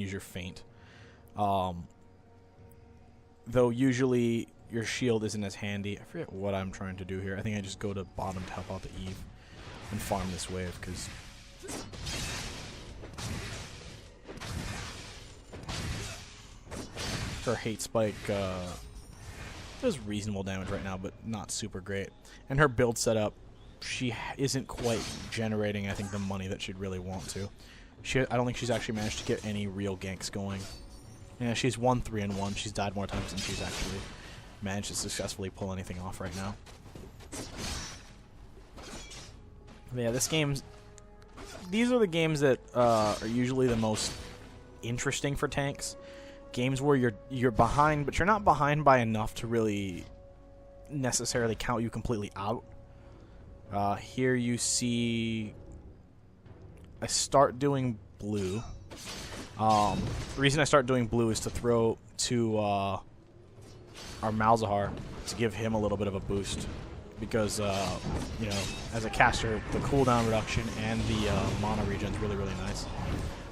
use your feint. Though usually your shield isn't as handy. I forget what I'm trying to do here. I think I just go to bottom to help out the Eve and farm this wave, because her hate spike does reasonable damage right now, but not super great. And her build setup, she isn't quite generating, I think, the money that she'd really want to. I don't think she's actually managed to get any real ganks going. Yeah, she's 1-3-1. She's died more times than she's actually managed to successfully pull anything off right now. But yeah, these are the games that are usually the most interesting for tanks. Games where you're behind, but you're not behind by enough to really necessarily count you completely out. Here you see I start doing blue. The reason I start doing blue is to throw to our Malzahar to give him a little bit of a boost, because you know, as a caster, the cooldown reduction and the mana regen is really, really nice.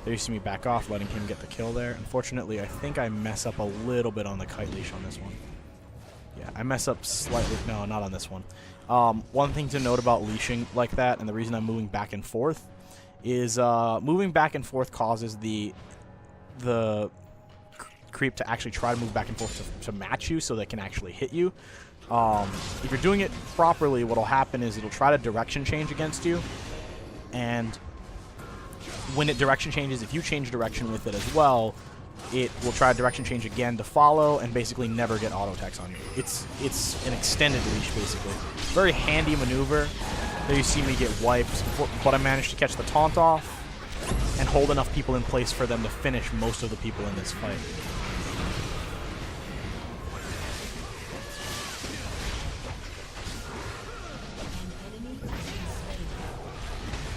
There you see me back off, letting him get the kill there. Unfortunately, I think I mess up a little bit on the kite leash on this one. Yeah, I mess up slightly. No, not on this one. One thing to note about leashing like that, and the reason I'm moving back and forth, is moving back and forth causes the creep to actually try to move back and forth to match you, so they can actually hit you. If you're doing it properly, what'll happen is it'll try to direction change against you, and when it direction changes, if you change direction with it as well, it will try to direction change again to follow and basically never get auto attacks on you. It's an extended leash, basically. Very handy maneuver. There you see me get wiped, but I managed to catch the taunt off and hold enough people in place for them to finish most of the people in this fight.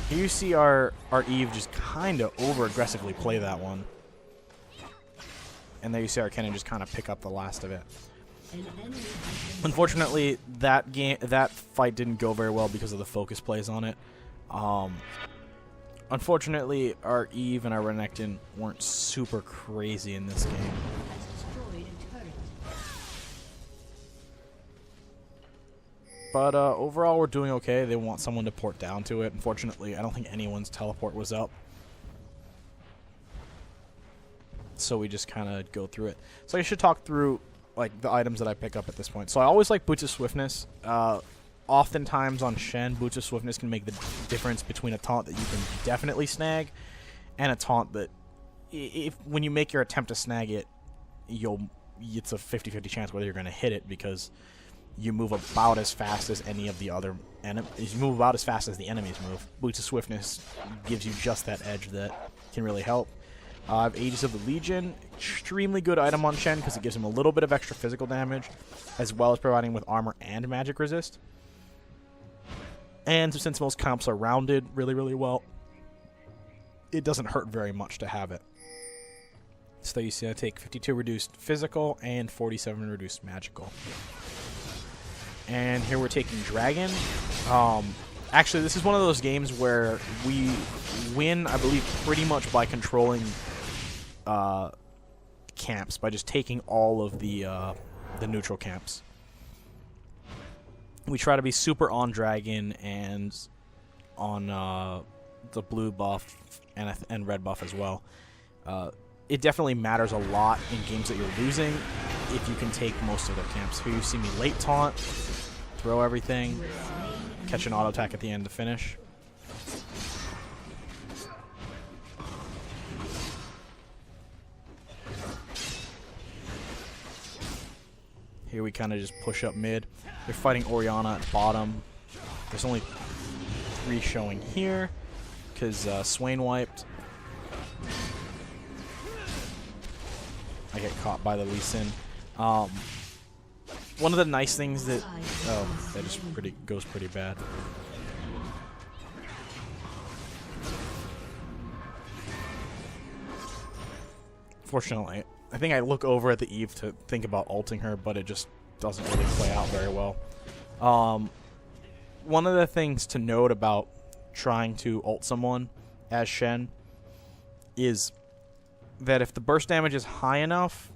Here you see our Eve just kind of over-aggressively play that one. And there you see our Kennen just kind of pick up the last of it. Unfortunately, that fight didn't go very well because of the focus plays on it. Unfortunately, our Eve and our Renekton weren't super crazy in this game. But overall, we're doing okay. They want someone to port down to it. Unfortunately, I don't think anyone's teleport was up. So we just kind of go through it. So I should talk through like the items that I pick up at this point. So I always like Boots of Swiftness. Oftentimes on Shen, Boots of Swiftness can make the difference between a taunt that you can definitely snag and a taunt that, when you make your attempt to snag it, it's a 50-50 chance whether you're going to hit it, because you move about as fast as any of the other enemies. You move about as fast as the enemies move. Boots of Swiftness gives you just that edge that can really help. I have Aegis of the Legion. Extremely good item on Shen because it gives him a little bit of extra physical damage, as well as providing with armor and magic resist. And since most comps are rounded really, really well, it doesn't hurt very much to have it. So you see I take 52 reduced physical and 47 reduced magical. And here we're taking Dragon. Actually, this is one of those games where we win, I believe, pretty much by controlling camps, by just taking all of the neutral camps. We try to be super on Dragon and on the blue buff and red buff as well. It definitely matters a lot in games that you're losing if you can take most of their camps. Here you see me late taunt, throw everything, catch an auto attack at the end to finish. Here we kind of just push up mid. They're fighting Orianna at bottom. There's only 3 showing here because Swain wiped. I get caught by the Lee Sin. One of the nice things that... Oh, that just goes pretty bad. Fortunately, I think I look over at the Eve to think about ulting her, but it just doesn't really play out very well. One of the things to note about trying to ult someone as Shen is that if the burst damage is high enough,